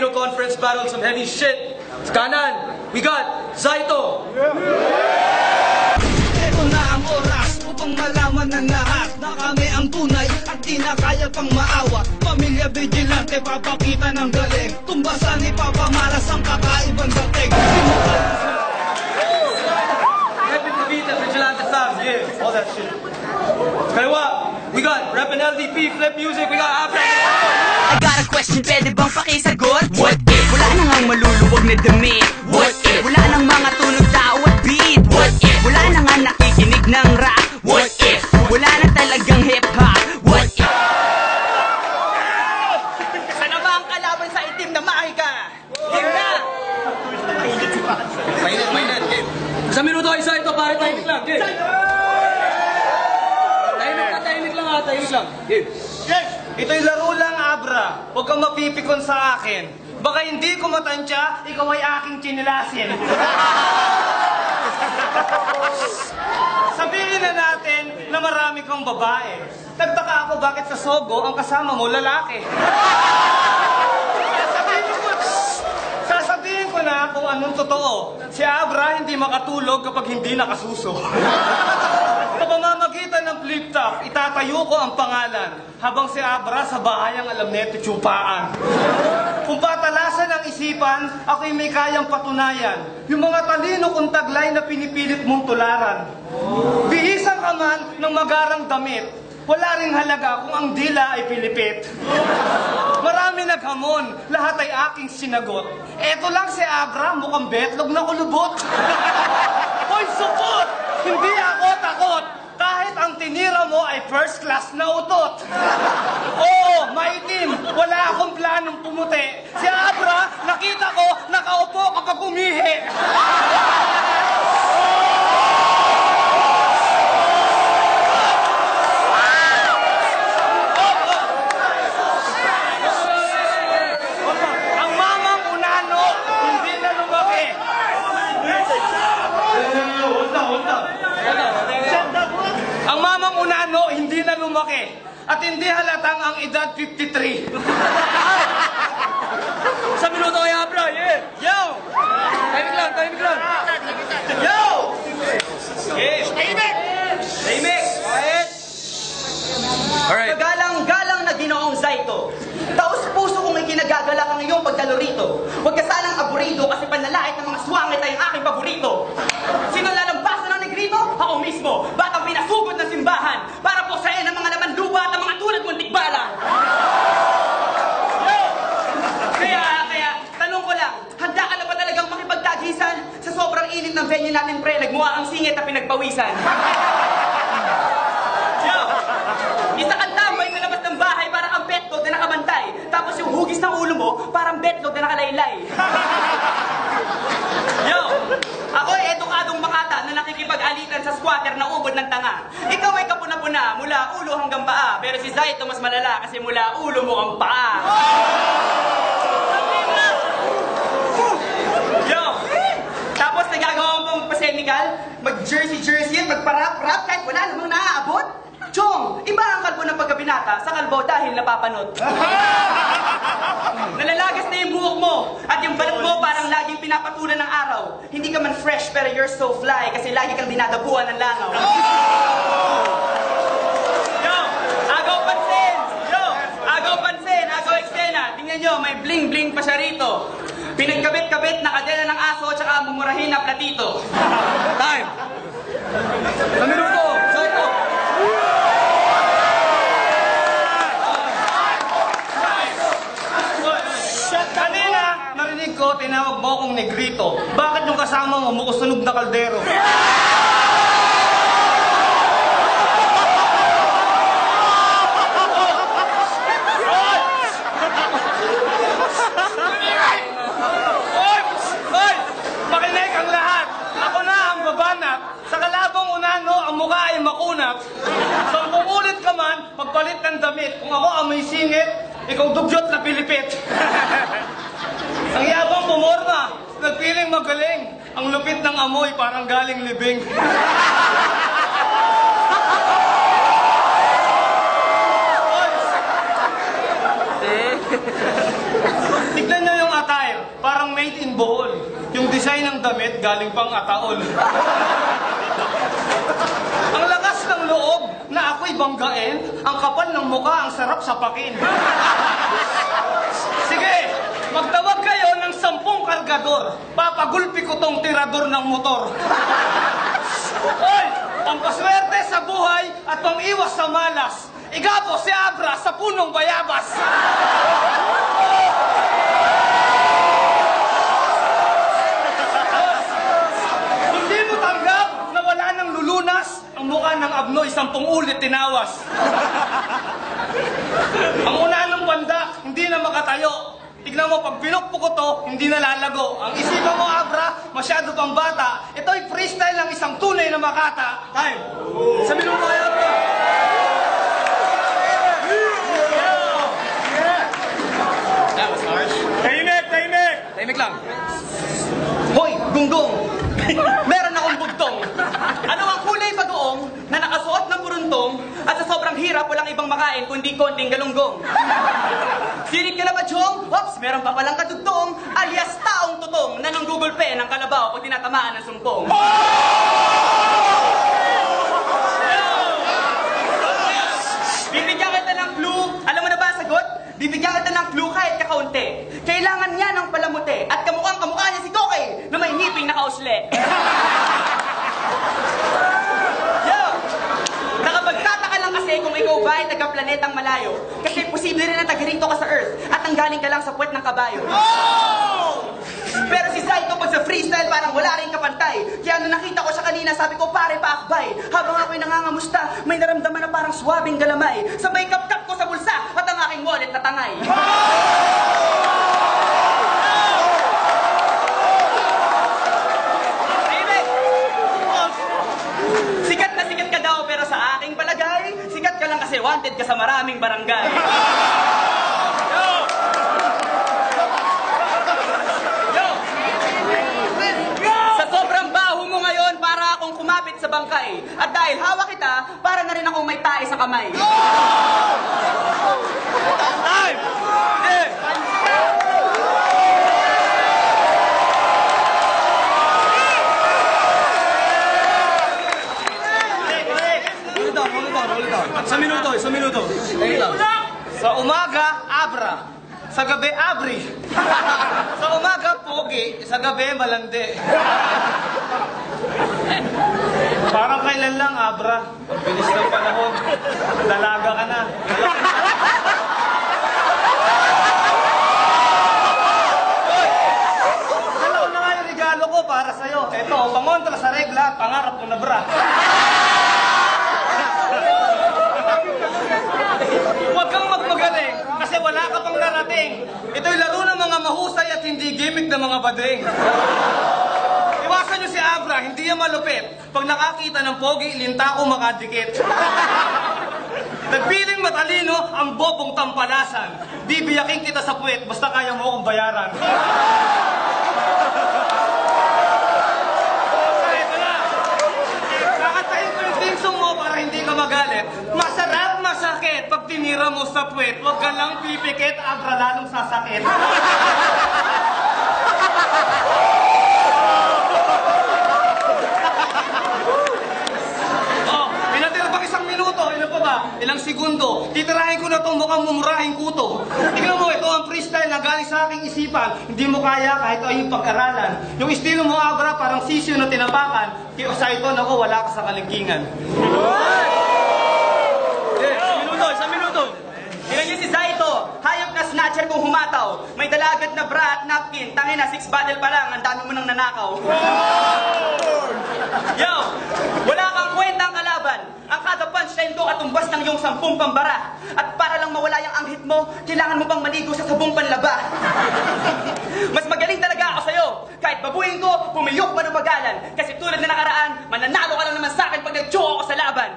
Filipino Conference battle some heavy shit. Sa kanan, we got Zaito. Ito na ang oras upang malaman ng lahat na kami ang tunay at di na kaya pang maawa. Pamilya Vigilante, papakita ng galing. Tumbasan ipapamalas ang kakaibang dating. Happy Cavite, Vigilante Fam, yeah, all that shit. Kaliwa, we got Rep and LDP, Flip Music, we got Afro. I got a question, pwede bang pakisagot? What if? Wala nang ang maluluwag na damit. What if? Wala nang mga tunog tao at beat. What if? Wala nang nga nakikinig ng rap. What if? Wala na talagang hip-hop. What if? Sana ba ang kalaban sa itim na mahika? Game na! Mainit, game. Isang minuto isa ito, pare, tahimik lang, game. Tahimik lang. Game. Ito'y laro lang, Abra. Huwag kang mapipikon sa akin. Baka hindi ko matansya, ikaw ay aking chinilasin. Sabihin na natin na marami kang babae. Nagtaka ako bakit sa Sogo ang kasama mo lalaki. Sasabihin ko na kung anong totoo. Si Abra hindi makatulog kapag hindi nakasuso. Sa pamamagitan ng flip top, itatayo ko ang pangalan habang si Abra sa bahay ang alam neto tsupaan. Kung patalasan ang isipan, ako'y may kayang patunayan. Yung mga talino kong taglay na pinipilit mong tularan. Bihisan ka man ng magarang damit, wala ring halaga kung ang dila ay pilipit. Marami naghamon, lahat ay aking sinagot. Eto lang si Abra, mukhang betlog na kulubot. Hoy, support! Hindi ako takot! Kahit ang tinira mo ay first class na utot. Oo, maitim. Wala akong planong pumuti. Si Abra, nakita ko, nakaupo kapag umihi. Ang mamang unano, hindi na lumaki. Ang mamang unano, hindi na lumaki. At hindi halatang ang edad 53. Sa minuto kay Abra, yeah! Yo! Tahimik lang! Yo! Game! Tahimik! Quiet! Alright. Pagalang-galang na ginoong Zaito. Taos-puso kong ikinagagalak ang iyong pagdalo rito. Huwag ka sanang aburido kasi panlalait ng mga swangit ay ang aking paborito. Sino lalampasan ng negrito? Ako mismo, batang pinasugod ng simbahan para posain ang mga laman lupa at ang mga tulad mong tikbala. Kaya, tanong ko lang, handa ka na ba talagang makipagtagisan? Sa sobrang init ng venue natin, pre, nagmukha ang singit na pinagpawisan. Isa kang tambay na labas ng bahay para kang betlog na nakabantay. Tapos yung hugis ng ulo mo, parang betlog na nakalaylay. Yo! Ako'y edukadong makata na nakikipag-alitan sa squatter na ubod ng tanga. Ikaw ay kapuna-puna mula ulo hanggang paa. Pero si Zaito mas malala kasi mula ulo mo ang paa. Yo! Tapos nagagawa mo pong pasemical, mag-jersey, magparap-rap kahit wala namang naaabot. Chong, iba ang kalbo ng pagkabinata sa kalbo dahil napapanot. Nalalagas na yung buhok mo at yung balat mo parang laging pinapatulan ng araw. Hindi ka man fresh pero you're so fly kasi lagi kang dinadabuhan ng langaw. Yo, agaw pansin, agaw eksena. Tingnan nyo, may bling-bling pa siya rito. Pinagkabit-kabit na kadena ng aso at saka mumurahin na platito. Time! Sa minuto! Zaito! Kanina, narinig ko, tinawag mo akong negrito. Bakit yung kasama mo mukusunog na kaldero? Hoy! Makinig ang lahat! Ako na ang babanat. Sa kalabang unano, ang mukha ay makunat. Sampung ulit ka man, pagpalit ng damit. Kung ako amoy singit, ikaw dugyot na pilipit. Ang yabang pumorma, nagpiling magaling. Ang lupit ng amoy, parang galing libing. Tignan nyo yung made in Bohol. Yung design ng damit galing pang Ataol. Ang lakas ng loob na ako'y banggain, ang kapal ng mukha, ang sarap sapakin. Sige, magtawag kayo ng 10 kargador. Papagulpi ko tong tirador ng motor. Oy, pampaswerte sa buhay at pang-iwas sa malas. Igapo si Abra sa punong bayabas. Hindi mo tanggap na wala nang lulunas ang mukha ng Abnoy 10 ulit tinawas. Ang una ng banda, hindi na makatayo. Tignan mo, pag pinukpo ko to, hindi na lalago. Ang isipan mo, Abra, masyado pang bata. Ito'y freestyle ng isang tunay na makata. Time! Sa minuto kayo, Abra! That was harsh. Tahimik! Tahimik! Tahimik lang. Hoy, gunggong! Meron akong bugtong. Ano ang kulay bagoong na nakasuot ng buruntong at sa sobrang hirap walang ibang makain kundi konting galunggong? Sirit ka na ba, Chong? Ops, meron pa palang katugtong alias taong tutong na nang Google Pay ng kalabaw pag tinatamaan ng sumpong. Bibigyan kita ng clue. Alam mo na ba ang sagot? Bibigyan kita ng clue kahit kakaunti. Kailangan niya ng palamuti at kamukhang kamukha niya si Koke na may ngiping nakausle. Yo! Nakapagtataka lang kasi kung ikaw ba ay taga-planetang malayo. Kasi posible rin na taga-rito ka sa Earth at nanggaling ka lang sa puwet ng kabayo. Pero si Saito pag sa freestyle parang wala rin kapantay. Kaya nung nakita ko siya kanina sabi ko pare paakbay. Habang ako'y nangangamusta may naramdaman na parang swabing galamay. Sabay kap-kap ko sa bulsa at ang aking wallet na tangay. Sikat ka daw pero sa aking palagay sikat ka lang kasi wanted ka sa maraming barangay. Kumapit sa bangkay. At dahil hawak kita, para na rin akong may tae sa kamay. Time! Roll it down. Sa minuto. Ayun lang. Sa umaga, Abra. Sa gabi, Abri. Sa umaga, Pogi. Sa gabi, Malandi. Parang kailan lang, Abra. Ang bilis ng panahon. Dalaga ka na. Dalaw na nga yung regalo ko para sa'yo. Ito, pangontra sa regla, pangarap ko na bra. Huwag kang magmagaling kasi wala ka pang narating. Ito'y laro ng mga mahusay at hindi gimmick ng mga bading. Iwasan niyo si Abra, hindi yan malupit. Pag nakakita ng pogi, linta ko makadikit. Nagpiling matalino ang bobong tampalasan. Bibiyakin kita sa puwet, basta kaya mo akong bayaran. Kakatayin ko yung tingsong mo para hindi ka magalit. Masarap, masakit. Pag tinira mo sa puwet, huwag ka lang pipikit, Abra lalong sasakit. Ilang segundo, titirahin ko na itong mukhang mumurahing kuto. Tignan mo, ito ang freestyle na galing sa aking isipan. Hindi mo kaya kahit ayong pag-aralan. Yung estilo mo, Abra, parang sisyo na tinapakan. Kaya sa ito, naku, wala ka sa kalingkingan. Sa minuto. Tingnan niyo si Zaito, hayop na snatcher kung humataw. May dalagat na bra at napkin, tangin na 6 battle pa lang, ang dami mo nang nanakaw. Yo, wala kang kwentang kalaban. Ang kada punchline ko katumbas ng iyong 10 pambara. At para lang mawala yung anghit mo, kailangan mo pang maligo sa sabong panlaba. Mas magaling talaga ako sa'yo. Kahit babuhin ko, pumiyok pa ng bagalan. Kasi tulad na nakaraan, mananalo ka lang naman sa akin pag nag-joke ako sa laban.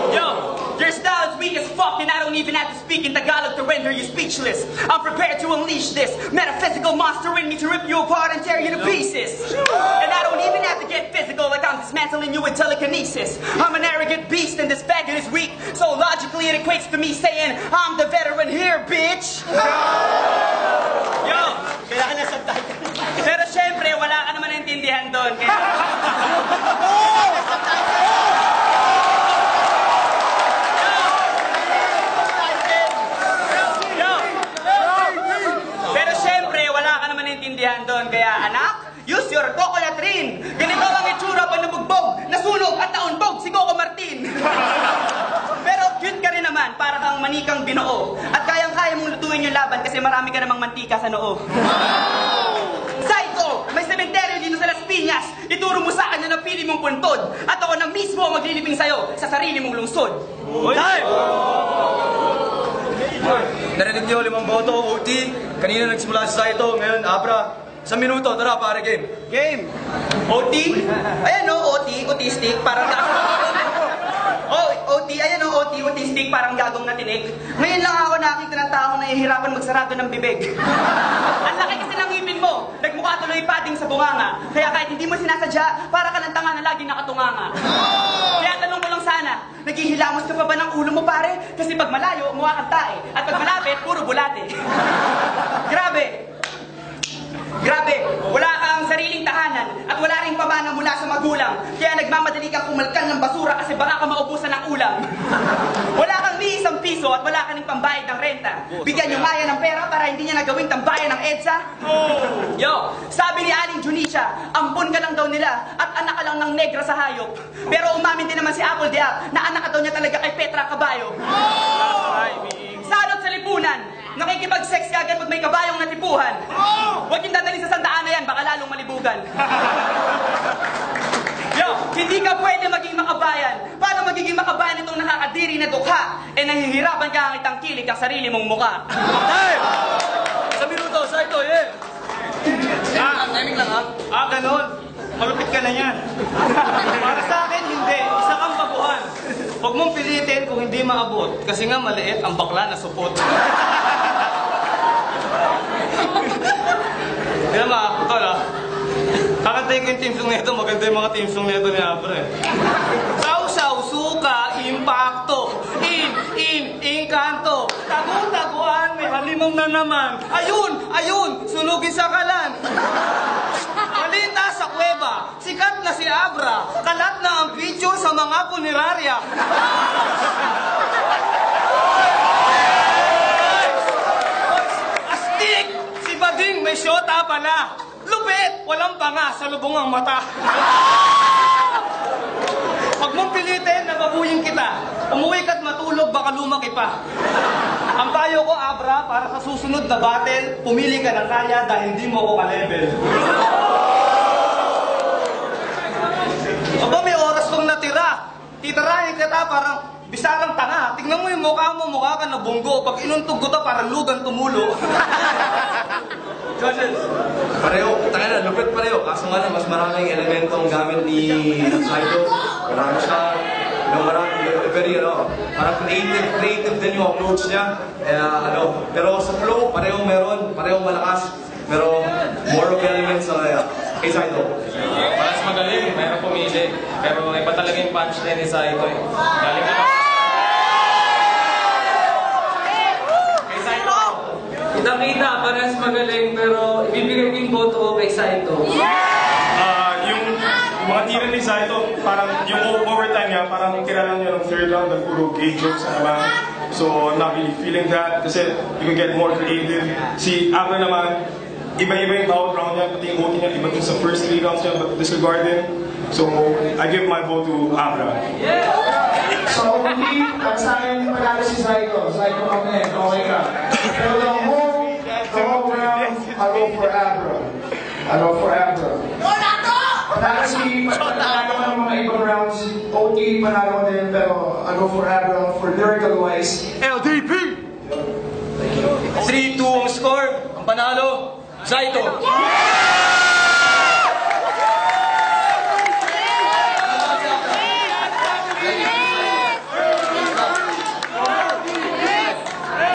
Yo, your style is weak as fuck and I don't even have to speak in Tagalog to render you speechless. I'm prepared to unleash this metaphysical monster in me to rip you apart and tear you to pieces. And I don't even have to get physical like I'm dismantling you with telekinesis. I'm an arrogant beast and this faggot is weak. So logically it equates to me saying, I'm the veteran here, bitch. Yo, kailangan na sa syempre, wala ka naman naintindihan doon. Kaya... Pero syempre, wala ka naman naintindihan doon. Kaya anak, use your coconut rin. Ganito ang itsura pag nabugbog, nasunog at naunbog si Coco Martin. Pero cute ka rin naman, para kang manikang binoo. At kayang-kaya mong lutuin yung laban kasi marami ka namang mantika sa noo. Psycho! May sementeryo dito sa Las Piñas. Ituro mo sa akin na napili mong puntod. At ako na mismo ang maglilibing sa'yo sa sarili mong lungsod. Time! Narinig niyo 5 boto, OT. Kanina nagsimula sa ito, ngayon Abra. 1 minuto, tara pare game. Game! OT? Ayan o, OT, autistic, parang OT, ayan o, OT, autistic, parang gagong na tinik. Ngayon lang ako nakita ng taong nahihirapan magsarado ng bibig. Ang laki kasi ng ngipin mo, nagmukha tuloy pating sa bunganga. Kaya kahit hindi mo sinasadya, para ka ng tanga na laging nakatunganga. Kaya tanong ko lang sana, naghihilamos ka pa ba ng ulo mo pare? Kasi pag malayo, mukha kang tae. At pag malapit, puro bulate. Grabe, wala kang sariling tahanan at wala ring pamana mula sa magulang. Kaya nagmamadali kang kumalkan ng basura kasi baka ka maubusan ng ulam. Wala kang ni isang piso at wala ka ring pambayad ng renta. Bigyan niyo Maya ng pera para hindi niya nagawing tambayan ng EDSA. Yo, sabi ni Aling Junisha, ampun ka lang daw nila at anak ka lang ng negra sa hayop. Pero umamin din naman si Apple Diap na anak ka daw niya talaga kay Petra Caballo. Salot sa lipunan, nakikipag-sex ka agad pag may kabayong natipuhan. Huwag yung dadali sa sandaan na yan, baka lalong malibugan. Yo, hindi ka pwede maging makabayan. Paano magiging makabayan itong nakakadiri na dukha? Eh nahihirapan ka ang itangkilik ang sarili mong muka. Time! 1 minuto, sa ito, yeah! Timing lang ha? Ganon. Malupit ka na yan. Para sa akin, hindi. Isa kang baguhan. Huwag mong pilitin kung hindi maabot. Kasi nga maliit ang bakla na supot. Hindi naman, ito na. Kakantay ko yung team song nito. Maganda yung mga team song nito ni Abra eh. Sausaw, suka, impacto. Inkanto. Tagu-taguan, may halimong na naman. Ayun, sunugin sa kalan. Malita sa kuweba, sikat na si Abra, kalat na ang video sa mga punerarya. Astig! Si Bading may syota pala. Lupit! Walang panga sa lubong ang mata. Pag mong pilitin, nababuyin kita. Umuwi ka't matulog, baka lumaki pa. Ang payo ko, Abra, para sa susunod na battle, pumili ka ng kaya dahil hindi mo ko ka-level. Aba, may oras kong natira. Titirahin kita parang bisarang tanga. Tingnan mo yung mukha ka na bunggo. Pag inuntog ko to, parang lugan tumulo. Judges! Pareho, tanga na, lupit pareho. Kaso nga lang, mas maraming elementong gamit ni Saito. Marami siya, very, parang creative din yung approach niya. Pero sa flow, parehong meron, parehong malakas. Pero more of elements kay Saito. Mas magaling, mayroong pumili. Pero iba talaga yung punchline ni Saito eh. Galing na kay Saito. Kita-kita, parehas magaling, pero ibibigay ko yung boto ko kay Saito. Yung mga tira ni Saito, parang yung overtime niya, parang tira lang niya ng third round, ng puro gay jokes na naman. So, I'm not really feeling that kasi you can get more creative. Si Abra naman, iba-iba yung bawat round niya, pati yung OT niya, iba dun sa first 3 rounds niya, but disregarding. So, I give my vote to Abra. So, hindi, at sa akin, panalo si Saito. Saito kami, okay ka. Pero the whole round, I go for Abra. Panalo ka ng mga ibang rounds. OT, panalo ko din, pero I go for Abra for lyrical wise. LDP! 3-2 ang score. Ang panalo, Saito.